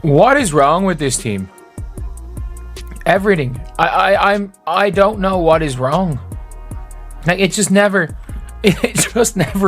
What is wrong with this team? Everything. I don't know what is wrong. Like it's just never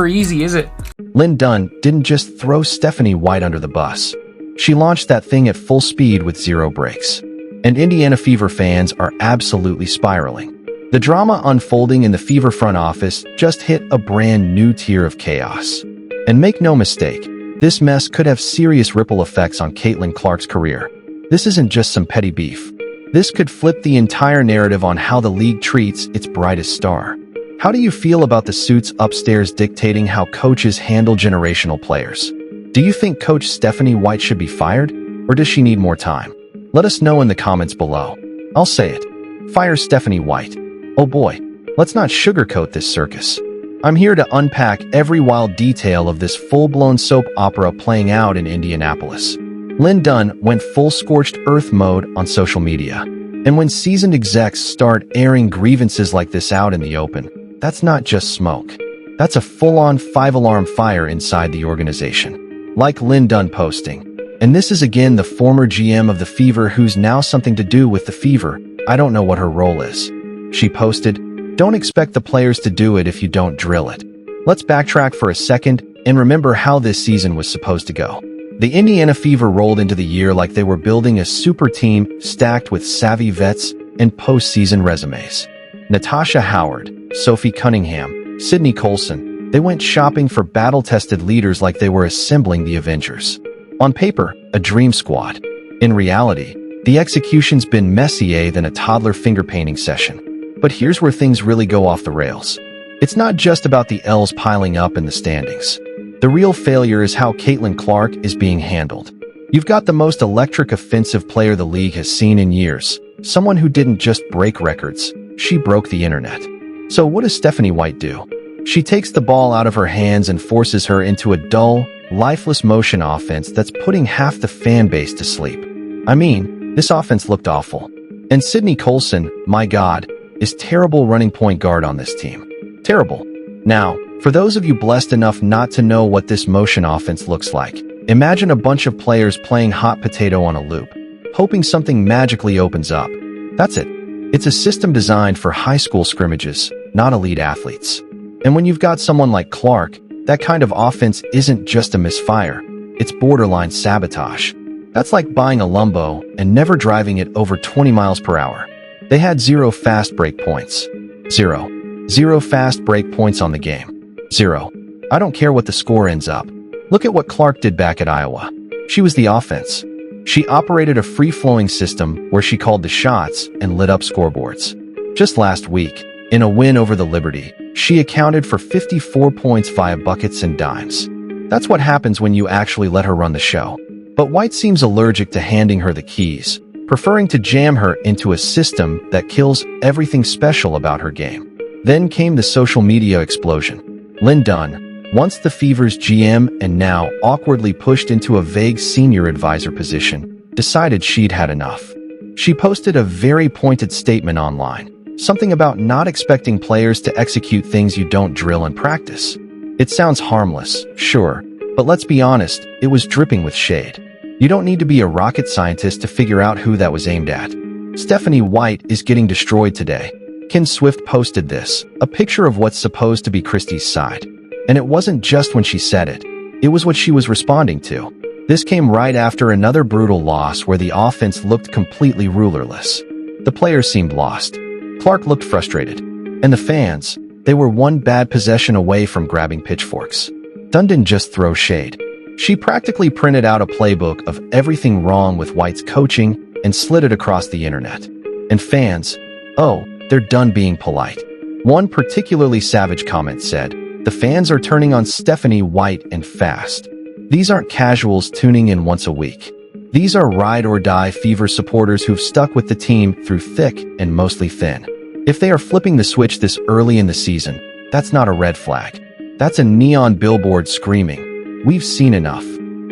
easy, is it? Lin Dunn didn't just throw Stephanie White under the bus. She launched that thing at full speed with zero brakes. And Indiana Fever fans are absolutely spiraling. The drama unfolding in the Fever front office just hit a brand new tier of chaos. And make no mistake, this mess could have serious ripple effects on Caitlin Clark's career. This isn't just some petty beef. This could flip the entire narrative on how the league treats its brightest star. How do you feel about the suits upstairs dictating how coaches handle generational players? Do you think Coach Stephanie White should be fired, or does she need more time? Let us know in the comments below. I'll say it. Fire Stephanie White. Oh boy, let's not sugarcoat this circus. I'm here to unpack every wild detail of this full-blown soap opera playing out in Indianapolis. Lin Dunn went full scorched earth mode on social media. And when seasoned execs start airing grievances like this out in the open, that's not just smoke. That's a full-on 5-alarm fire inside the organization. Like Lin Dunn posting. And this is again the former GM of the Fever who's now something to do with the Fever. I don't know what her role is. She posted, "Don't expect the players to do it if you don't drill it." Let's backtrack for a second and remember how this season was supposed to go. The Indiana Fever rolled into the year like they were building a super team stacked with savvy vets and postseason resumes. Natasha Howard, Sophie Cunningham, Sydney Colson, they went shopping for battle-tested leaders like they were assembling the Avengers. On paper, a dream squad. In reality, the execution's been messier than a toddler finger-painting session. But here's where things really go off the rails. It's not just about the L's piling up in the standings. The real failure is how Caitlin Clark is being handled. You've got the most electric offensive player the league has seen in years. Someone who didn't just break records, she broke the internet. So what does Stephanie White do? She takes the ball out of her hands and forces her into a dull, lifeless motion offense that's putting half the fan base to sleep. I mean, this offense looked awful. And Sydney Colson, my God, is terrible running point guard on this team. Terrible. Now, for those of you blessed enough not to know what this motion offense looks like, imagine a bunch of players playing hot potato on a loop, hoping something magically opens up. That's it. It's a system designed for high school scrimmages, not elite athletes. And when you've got someone like Clark, that kind of offense isn't just a misfire, it's borderline sabotage. That's like buying a Lumbo and never driving it over 20 miles per hour. They had zero fast break points. Zero fast break points on the game. Zero. I don't care what the score ends up. Look at what Clark did back at Iowa. She was the offense. She operated a free-flowing system where she called the shots and lit up scoreboards. Just last week, in a win over the Liberty, she accounted for 54 points via buckets and dimes. That's what happens when you actually let her run the show. But White seems allergic to handing her the keys, preferring to jam her into a system that kills everything special about her game. Then came the social media explosion. Lin Dunn, once the Fever's GM and now awkwardly pushed into a vague senior advisor position, decided she'd had enough. She posted a very pointed statement online, something about not expecting players to execute things you don't drill and practice. It sounds harmless, sure, but let's be honest, it was dripping with shade. You don't need to be a rocket scientist to figure out who that was aimed at. Stephanie White is getting destroyed today. Ken Swift posted this, a picture of what's supposed to be Christie's side. And it wasn't just when she said it. It was what she was responding to. This came right after another brutal loss where the offense looked completely rulerless. The players seemed lost. Clark looked frustrated. And the fans, they were one bad possession away from grabbing pitchforks. Dunn didn't just throw shade. She practically printed out a playbook of everything wrong with White's coaching and slid it across the internet. And fans, oh, they're done being polite. One particularly savage comment said, "The fans are turning on Stephanie White and fast." These aren't casuals tuning in once a week. These are ride-or-die Fever supporters who've stuck with the team through thick and mostly thin. If they are flipping the switch this early in the season, that's not a red flag. That's a neon billboard screaming, "We've seen enough."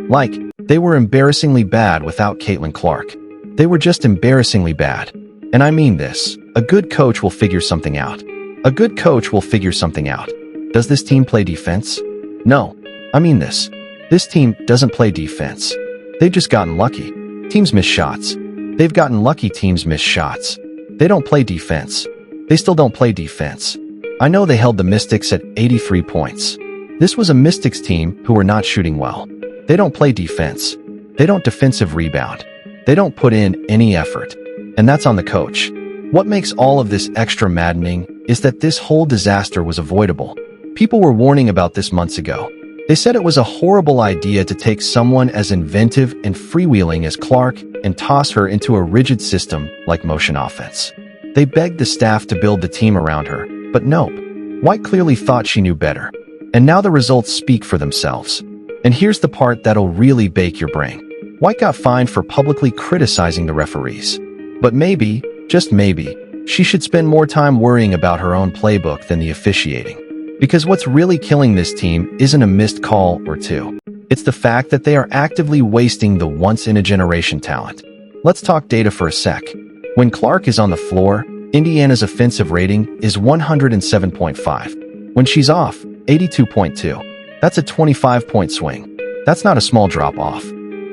Like, they were embarrassingly bad without Caitlin Clark. They were just embarrassingly bad. And I mean this. A good coach will figure something out. A good coach will figure something out. Does this team play defense? No. I mean this. This team doesn't play defense. They've just gotten lucky. Teams miss shots. They've gotten lucky teams miss shots. They don't play defense. They still don't play defense. I know they held the Mystics at 83 points. This was a Mystics team who were not shooting well. They don't play defense. They don't defensive rebound. They don't put in any effort. And that's on the coach. What makes all of this extra maddening is that this whole disaster was avoidable. People were warning about this months ago. They said it was a horrible idea to take someone as inventive and freewheeling as Clark and toss her into a rigid system like motion offense. They begged the staff to build the team around her, but nope. White clearly thought she knew better. And now the results speak for themselves. And here's the part that'll really bake your brain. White got fined for publicly criticizing the referees. But maybe, just maybe, she should spend more time worrying about her own playbook than the officiating. Because what's really killing this team isn't a missed call or two. It's the fact that they are actively wasting the once-in-a-generation talent. Let's talk data for a sec. When Clark is on the floor, Indiana's offensive rating is 107.5. When she's off, 82.2. That's a 25-point swing. That's not a small drop-off.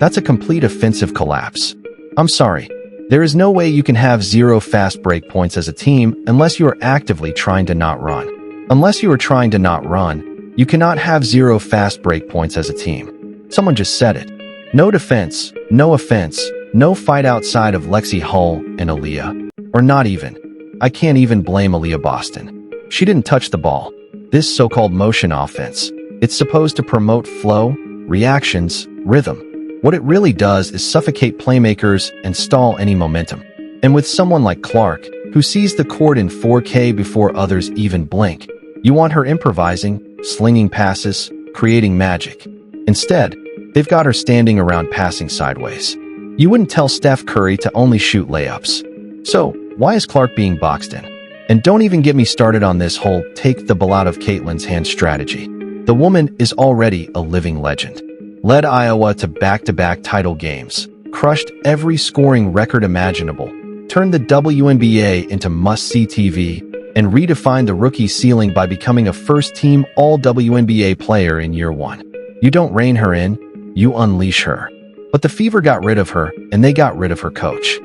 That's a complete offensive collapse. I'm sorry. There is no way you can have 0 fast break points as a team unless you are actively trying to not run. Unless you are trying to not run, you cannot have 0 fast break points as a team. Someone just said it. No defense, no offense, no fight outside of Lexi Hull and Aaliyah. Or not even. I can't even blame Aaliyah Boston. She didn't touch the ball. This so-called motion offense, it's supposed to promote flow, reactions, rhythm. What it really does is suffocate playmakers and stall any momentum. And with someone like Clark, who sees the court in 4K before others even blink, you want her improvising, slinging passes, creating magic. Instead, they've got her standing around passing sideways. You wouldn't tell Steph Curry to only shoot layups. So, why is Clark being boxed in? And don't even get me started on this whole take the ball out of Caitlin's hand strategy. The woman is already a living legend. Led Iowa to back-to-back title games, crushed every scoring record imaginable, turned the WNBA into must-see TV, and redefined the rookie ceiling by becoming a first-team All-WNBA player in year 1. You don't rein her in, you unleash her. But the Fever got rid of her, and they got rid of her coach.